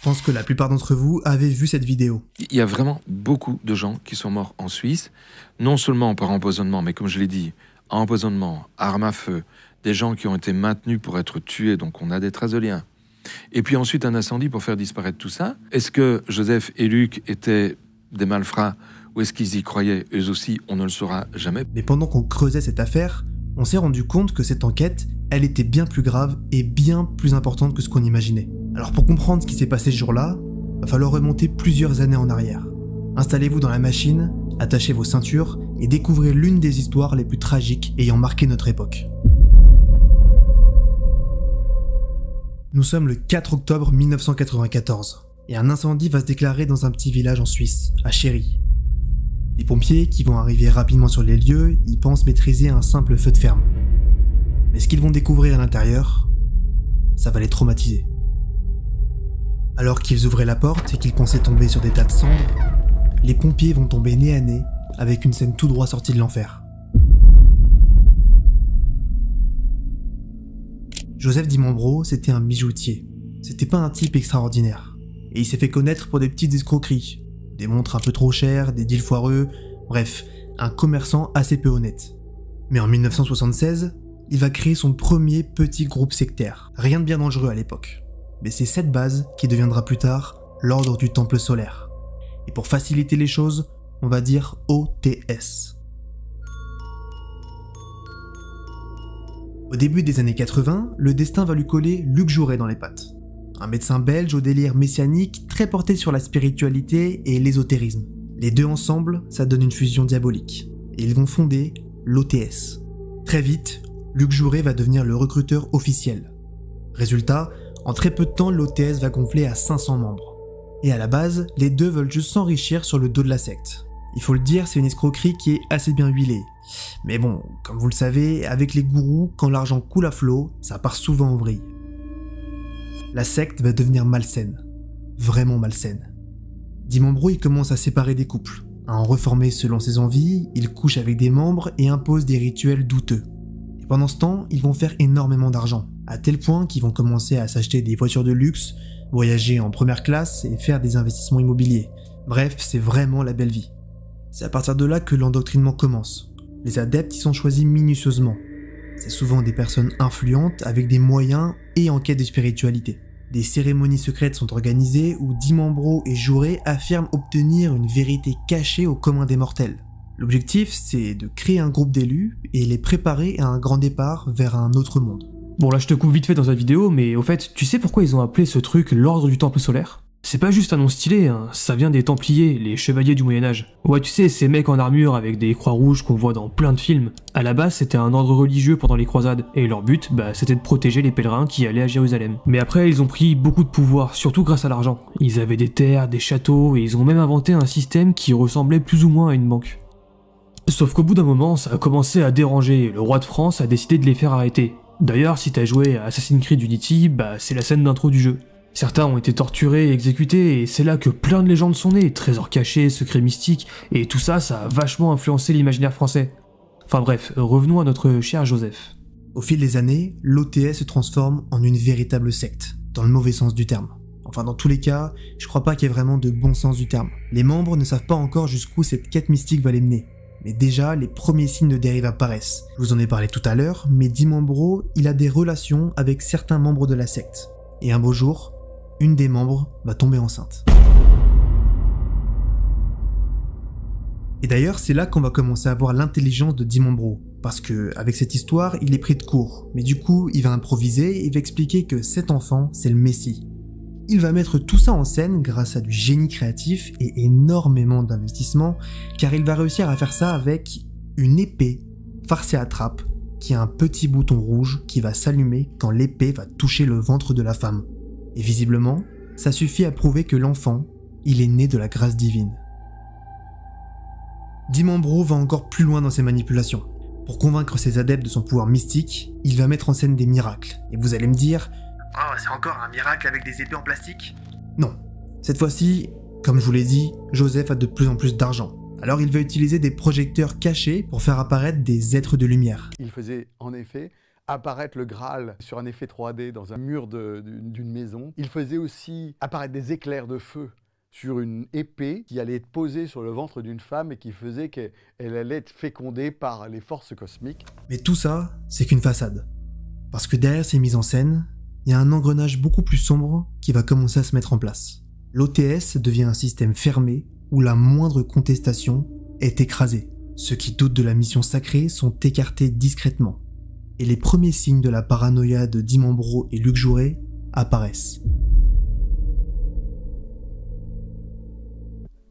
pense que la plupart d'entre vous avaient vu cette vidéo. Il y a vraiment beaucoup de gens qui sont morts en Suisse, non seulement par empoisonnement, mais comme je l'ai dit, empoisonnement, arme à feu, des gens qui ont été maintenus pour être tués, donc on a des traces de liens. Et puis ensuite un incendie pour faire disparaître tout ça. Est-ce que Joseph et Luc étaient des malfrats ou est-ce qu'ils y croyaient eux aussi? On ne le saura jamais. Mais pendant qu'on creusait cette affaire, on s'est rendu compte que cette enquête, elle était bien plus grave et bien plus importante que ce qu'on imaginait. Alors pour comprendre ce qui s'est passé ce jour-là, va falloir remonter plusieurs années en arrière. Installez-vous dans la machine, attachez vos ceintures et découvrez l'une des histoires les plus tragiques ayant marqué notre époque. Nous sommes le 4 octobre 1994 et un incendie va se déclarer dans un petit village en Suisse, à Chéry. Les pompiers, qui vont arriver rapidement sur les lieux, y pensent maîtriser un simple feu de ferme. Mais ce qu'ils vont découvrir à l'intérieur, ça va les traumatiser. Alors qu'ils ouvraient la porte et qu'ils pensaient tomber sur des tas de cendres, les pompiers vont tomber nez à nez avec une scène tout droit sortie de l'enfer. Joseph Dimambro, c'était un bijoutier. C'était pas un type extraordinaire. Et il s'est fait connaître pour des petites escroqueries. Des montres un peu trop chères, des deals foireux, bref, un commerçant assez peu honnête. Mais en 1976, il va créer son premier petit groupe sectaire. Rien de bien dangereux à l'époque. Mais c'est cette base qui deviendra plus tard l'Ordre du Temple Solaire. Et pour faciliter les choses, on va dire OTS. Au début des années 80, le destin va lui coller Luc Jouret dans les pattes. Un médecin belge au délire messianique très porté sur la spiritualité et l'ésotérisme. Les deux ensemble, ça donne une fusion diabolique. Et ils vont fonder l'OTS. Très vite, Luc Jouret va devenir le recruteur officiel. Résultat, en très peu de temps, l'OTS va gonfler à 500 membres. Et à la base, les deux veulent juste s'enrichir sur le dos de la secte. Il faut le dire, c'est une escroquerie qui est assez bien huilée. Mais bon, comme vous le savez, avec les gourous, quand l'argent coule à flot, ça part souvent en vrille. La secte va devenir malsaine. Vraiment malsaine. Dimambro, il commence à séparer des couples, à en reformer selon ses envies, il couche avec des membres et impose des rituels douteux. Et pendant ce temps, ils vont faire énormément d'argent, à tel point qu'ils vont commencer à s'acheter des voitures de luxe, voyager en première classe et faire des investissements immobiliers. Bref, c'est vraiment la belle vie. C'est à partir de là que l'endoctrinement commence. Les adeptes y sont choisis minutieusement. C'est souvent des personnes influentes avec des moyens et en quête de spiritualité. Des cérémonies secrètes sont organisées où Dimambro et Jouret affirment obtenir une vérité cachée au commun des mortels. L'objectif, c'est de créer un groupe d'élus et les préparer à un grand départ vers un autre monde. Bon là je te coupe vite fait dans cette vidéo, mais au fait, tu sais pourquoi ils ont appelé ce truc l'Ordre du Temple Solaire? C'est pas juste un nom stylé, hein. Ça vient des Templiers, les chevaliers du Moyen-Âge. Ouais, tu sais, ces mecs en armure avec des croix rouges qu'on voit dans plein de films. À la base, c'était un ordre religieux pendant les croisades, et leur but, c'était de protéger les pèlerins qui allaient à Jérusalem. Mais après, ils ont pris beaucoup de pouvoir, surtout grâce à l'argent. Ils avaient des terres, des châteaux, et ils ont même inventé un système qui ressemblait plus ou moins à une banque. Sauf qu'au bout d'un moment, ça a commencé à déranger, et le roi de France a décidé de les faire arrêter. D'ailleurs, si t'as joué à Assassin's Creed Unity, c'est la scène d'intro du jeu. Certains ont été torturés et exécutés, et c'est là que plein de légendes sont nées, trésors cachés, secrets mystiques, et tout ça, ça a vachement influencé l'imaginaire français. Enfin bref, revenons à notre cher Joseph. Au fil des années, l'OTS se transforme en une véritable secte, dans le mauvais sens du terme. Enfin dans tous les cas, je crois pas qu'il y ait vraiment de bon sens du terme. Les membres ne savent pas encore jusqu'où cette quête mystique va les mener. Mais déjà, les premiers signes de dérive apparaissent. Je vous en ai parlé tout à l'heure, mais Dimambro, il a des relations avec certains membres de la secte. Et un beau jour, une des membres va tomber enceinte. Et d'ailleurs, c'est là qu'on va commencer à voir l'intelligence de Dimambro, parce que avec cette histoire, il est pris de court, mais du coup, il va improviser et il va expliquer que cet enfant, c'est le Messie. Il va mettre tout ça en scène grâce à du génie créatif et énormément d'investissement, car il va réussir à faire ça avec une épée farcée à trappe, qui a un petit bouton rouge qui va s'allumer quand l'épée va toucher le ventre de la femme. Et visiblement, ça suffit à prouver que l'enfant, il est né de la grâce divine. Dimambro va encore plus loin dans ses manipulations. Pour convaincre ses adeptes de son pouvoir mystique, il va mettre en scène des miracles. Et vous allez me dire « Oh, c'est encore un miracle avec des épées en plastique ?» Non. Cette fois-ci, comme je vous l'ai dit, Joseph a de plus en plus d'argent. Alors il va utiliser des projecteurs cachés pour faire apparaître des êtres de lumière. Il faisait en effet apparaître le Graal sur un effet 3D dans un mur d'une maison. Il faisait aussi apparaître des éclairs de feu sur une épée qui allait être posée sur le ventre d'une femme et qui faisait qu'elle allait être fécondée par les forces cosmiques. Mais tout ça, c'est qu'une façade. Parce que derrière ces mises en scène, il y a un engrenage beaucoup plus sombre qui va commencer à se mettre en place. L'OTS devient un système fermé où la moindre contestation est écrasée. Ceux qui doutent de la mission sacrée sont écartés discrètement. Et les premiers signes de la paranoïa de Dimambro et Luc Jouret apparaissent.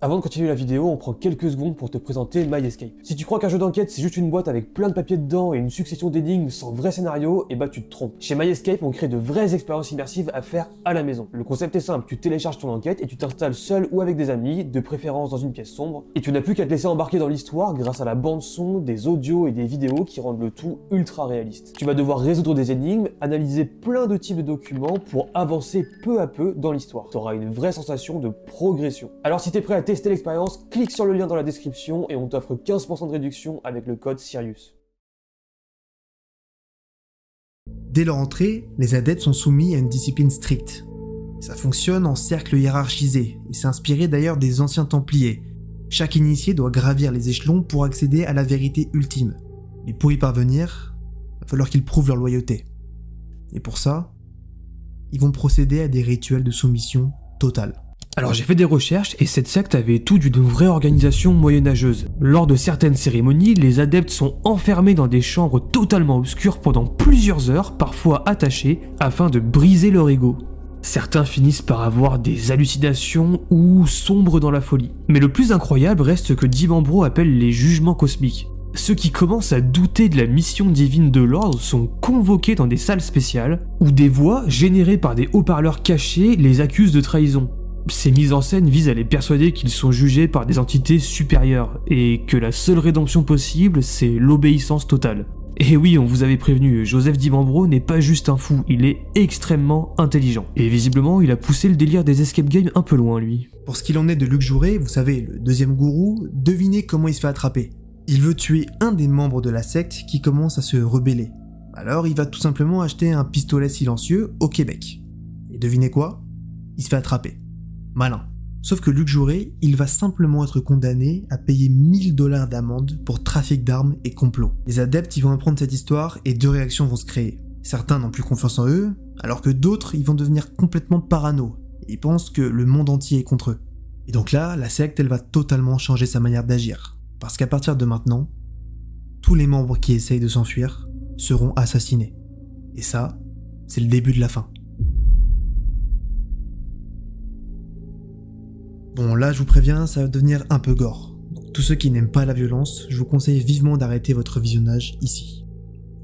Avant de continuer la vidéo, on prend quelques secondes pour te présenter MyEscape. Si tu crois qu'un jeu d'enquête c'est juste une boîte avec plein de papiers dedans et une succession d'énigmes sans vrai scénario, et bah tu te trompes. Chez MyEscape, on crée de vraies expériences immersives à faire à la maison. Le concept est simple, tu télécharges ton enquête et tu t'installes seul ou avec des amis, de préférence dans une pièce sombre, et tu n'as plus qu'à te laisser embarquer dans l'histoire grâce à la bande son, des audios et des vidéos qui rendent le tout ultra réaliste. Tu vas devoir résoudre des énigmes, analyser plein de types de documents pour avancer peu à peu dans l'histoire. Tu auras une vraie sensation de progression. Alors si t'es prêt à tester l'expérience, clique sur le lien dans la description et on t'offre 15% de réduction avec le code Sirius. Dès leur entrée, les adeptes sont soumis à une discipline stricte. Ça fonctionne en cercle hiérarchisé, et c'est inspiré d'ailleurs des anciens Templiers. Chaque initié doit gravir les échelons pour accéder à la vérité ultime. Mais pour y parvenir, il va falloir qu'ils prouvent leur loyauté. Et pour ça, ils vont procéder à des rituels de soumission totale. Alors j'ai fait des recherches et cette secte avait tout d'une vraie organisation moyenâgeuse. Lors de certaines cérémonies, les adeptes sont enfermés dans des chambres totalement obscures pendant plusieurs heures, parfois attachés, afin de briser leur ego. Certains finissent par avoir des hallucinations ou sombrent dans la folie. Mais le plus incroyable reste que Dimambro appelle les jugements cosmiques. Ceux qui commencent à douter de la mission divine de l'ordre sont convoqués dans des salles spéciales où des voix, générées par des haut-parleurs cachés, les accusent de trahison. Ces mises en scène visent à les persuader qu'ils sont jugés par des entités supérieures et que la seule rédemption possible, c'est l'obéissance totale. Et oui, on vous avait prévenu, Joseph Dimambro n'est pas juste un fou, il est extrêmement intelligent. Et visiblement, il a poussé le délire des escape games un peu loin, lui. Pour ce qu'il en est de Luc Jouret, vous savez, le deuxième gourou, devinez comment il se fait attraper. Il veut tuer un des membres de la secte qui commence à se rebeller. Alors il va tout simplement acheter un pistolet silencieux au Québec. Et devinez quoi? Il se fait attraper. Malin. Sauf que Luc Jouret, il va simplement être condamné à payer 1000 $ d'amende pour trafic d'armes et complot. Les adeptes, ils vont apprendre cette histoire et deux réactions vont se créer. Certains n'ont plus confiance en eux, alors que d'autres, ils vont devenir complètement parano. Et ils pensent que le monde entier est contre eux. Et donc là, la secte, elle va totalement changer sa manière d'agir. Parce qu'à partir de maintenant, tous les membres qui essayent de s'enfuir seront assassinés. Et ça, c'est le début de la fin. Bon, là, je vous préviens, ça va devenir un peu gore. Donc, tous ceux qui n'aiment pas la violence, je vous conseille vivement d'arrêter votre visionnage ici.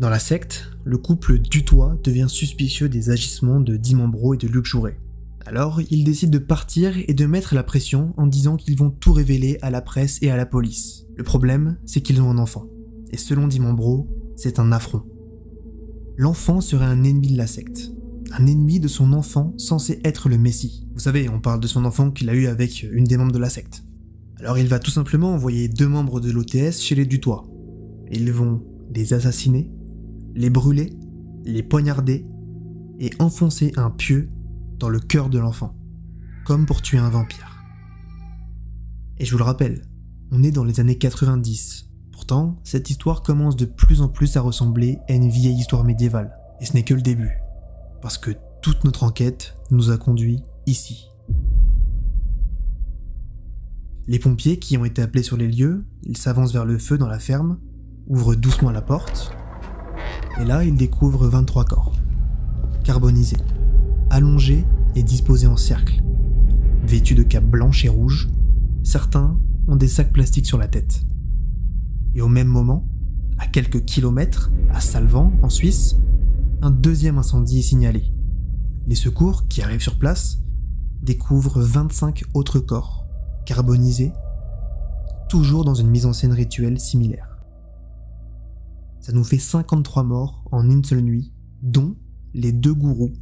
Dans la secte, le couple Dutoit devient suspicieux des agissements de Dimambro et de Luc Jouret. Alors, ils décident de partir et de mettre la pression en disant qu'ils vont tout révéler à la presse et à la police. Le problème, c'est qu'ils ont un enfant. Et selon Dimambro, c'est un affront. L'enfant serait un ennemi de la secte. Un ennemi de son enfant censé être le Messie. Vous savez, on parle de son enfant qu'il a eu avec une des membres de la secte. Alors il va tout simplement envoyer 2 membres de l'OTS chez les Dutoit. Ils vont les assassiner, les brûler, les poignarder et enfoncer un pieu dans le cœur de l'enfant, comme pour tuer un vampire. Et je vous le rappelle, on est dans les années 90. Pourtant, cette histoire commence de plus en plus à ressembler à une vieille histoire médiévale. Et ce n'est que le début. Parce que toute notre enquête nous a conduits ici. Les pompiers qui ont été appelés sur les lieux, ils s'avancent vers le feu dans la ferme, ouvrent doucement la porte, et là ils découvrent 23 corps, carbonisés, allongés et disposés en cercle, vêtus de capes blanches et rouges, certains ont des sacs plastiques sur la tête. Et au même moment, à quelques kilomètres, à Salvan, en Suisse, un deuxième incendie est signalé. Les secours, qui arrivent sur place, découvrent 25 autres corps, carbonisés, toujours dans une mise en scène rituelle similaire. Ça nous fait 53 morts en une seule nuit, dont les 2 gourous,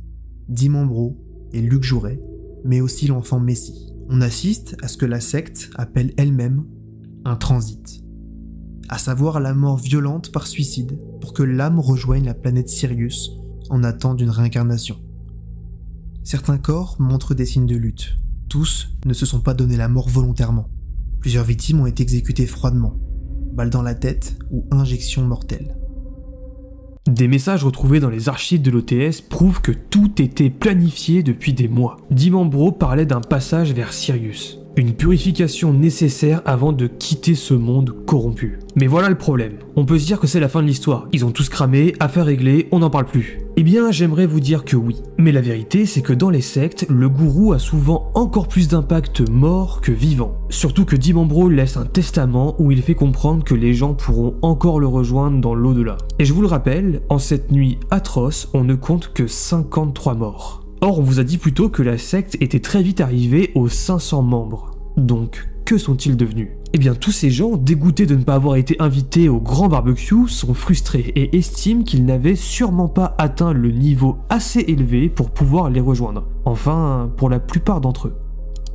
Dimambro et Luc Jouret, mais aussi l'enfant Messie. On assiste à ce que la secte appelle elle-même un transit, à savoir la mort violente par suicide pour que l'âme rejoigne la planète Sirius en attente d'une réincarnation. Certains corps montrent des signes de lutte. Tous ne se sont pas donné la mort volontairement. Plusieurs victimes ont été exécutées froidement, balles dans la tête ou injection mortelle. Des messages retrouvés dans les archives de l'OTS prouvent que tout était planifié depuis des mois. Dimambro parlait d'un passage vers Sirius, une purification nécessaire avant de quitter ce monde corrompu. Mais voilà le problème, on peut se dire que c'est la fin de l'histoire, ils ont tous cramé, affaire réglée, on n'en parle plus. Eh bien, j'aimerais vous dire que oui. Mais la vérité, c'est que dans les sectes, le gourou a souvent encore plus d'impact mort que vivant. Surtout que Dimambro laisse un testament où il fait comprendre que les gens pourront encore le rejoindre dans l'au-delà. Et je vous le rappelle, en cette nuit atroce, on ne compte que 53 morts. Or, on vous a dit plutôt que la secte était très vite arrivée aux 500 membres. Donc, que sont-ils devenus? Eh bien, tous ces gens, dégoûtés de ne pas avoir été invités au grand barbecue, sont frustrés et estiment qu'ils n'avaient sûrement pas atteint le niveau assez élevé pour pouvoir les rejoindre. Enfin, pour la plupart d'entre eux.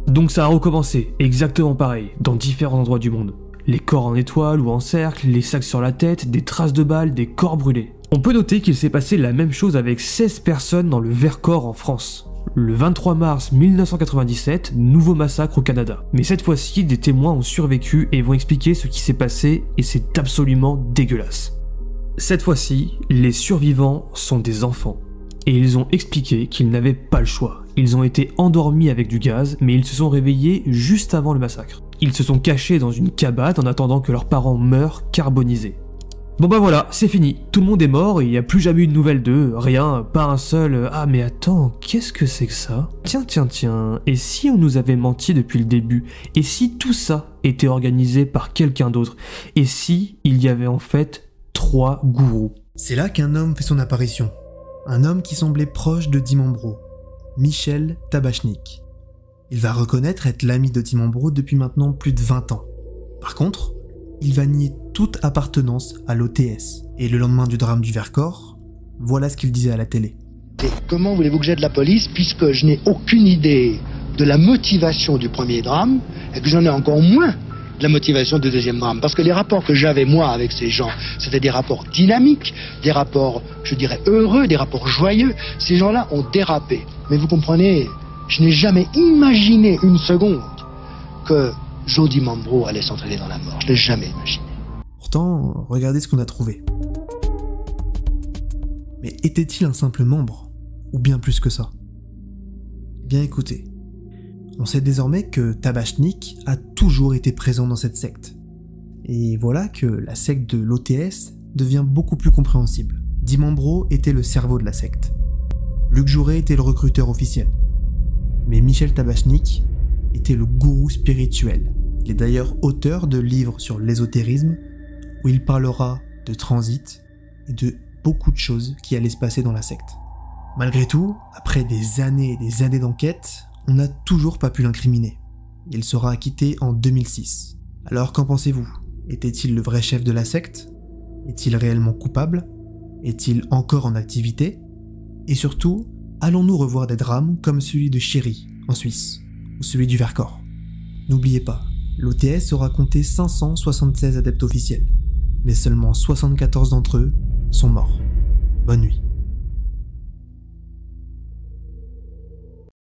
Donc ça a recommencé, exactement pareil, dans différents endroits du monde. Les corps en étoile ou en cercle, les sacs sur la tête, des traces de balles, des corps brûlés. On peut noter qu'il s'est passé la même chose avec 16 personnes dans le Vercors en France. Le 23 mars 1997, nouveau massacre au Canada. Mais cette fois-ci, des témoins ont survécu et vont expliquer ce qui s'est passé et c'est absolument dégueulasse. Cette fois-ci, les survivants sont des enfants. Et ils ont expliqué qu'ils n'avaient pas le choix. Ils ont été endormis avec du gaz, mais ils se sont réveillés juste avant le massacre. Ils se sont cachés dans une cabane en attendant que leurs parents meurent carbonisés. Bon bah voilà, c'est fini, tout le monde est mort et il n'y a plus jamais eu de nouvelles d'eux, rien, pas un seul « Ah mais attends, qu'est-ce que c'est que ça ? Tiens, et si on nous avait menti depuis le début ? Et si tout ça était organisé par quelqu'un d'autre ? Et si il y avait en fait 3 gourous ?» C'est là qu'un homme fait son apparition. Un homme qui semblait proche de Dimambro, Michel Tabachnik. Il va reconnaître être l'ami de Dimambro depuis maintenant plus de 20 ans. Par contre, il va nier toute appartenance à l'OTS. Et le lendemain du drame du Vercors, voilà ce qu'il disait à la télé. Et comment voulez-vous que j'aide la police puisque je n'ai aucune idée de la motivation du premier drame et que j'en ai encore moins de la motivation du deuxième drame. Parce que les rapports que j'avais moi avec ces gens, c'était des rapports dynamiques, des rapports, je dirais, heureux, des rapports joyeux. Ces gens-là ont dérapé. Mais vous comprenez, je n'ai jamais imaginé une seconde que Joe Dimambro allait s'entraîner dans la mort. Je ne l'ai jamais imaginé. Pourtant, regardez ce qu'on a trouvé. Mais était-il un simple membre? Ou bien plus que ça? Bien écoutez, on sait désormais que Tabachnik a toujours été présent dans cette secte. Et voilà que la secte de l'OTS devient beaucoup plus compréhensible. Dimambro était le cerveau de la secte. Luc Jouret était le recruteur officiel. Mais Michel Tabachnik était le gourou spirituel. Il est d'ailleurs auteur de livres sur l'ésotérisme, où il parlera de transit et de beaucoup de choses qui allaient se passer dans la secte. Malgré tout, après des années et des années d'enquête, on n'a toujours pas pu l'incriminer. Il sera acquitté en 2006. Alors qu'en pensez-vous? Était-il le vrai chef de la secte? Est-il réellement coupable? Est-il encore en activité? Et surtout, allons-nous revoir des drames comme celui de Chéry, en Suisse, ou celui du Vercors? N'oubliez pas, l'OTS aura compté 576 adeptes officiels, mais seulement 74 d'entre eux sont morts. Bonne nuit.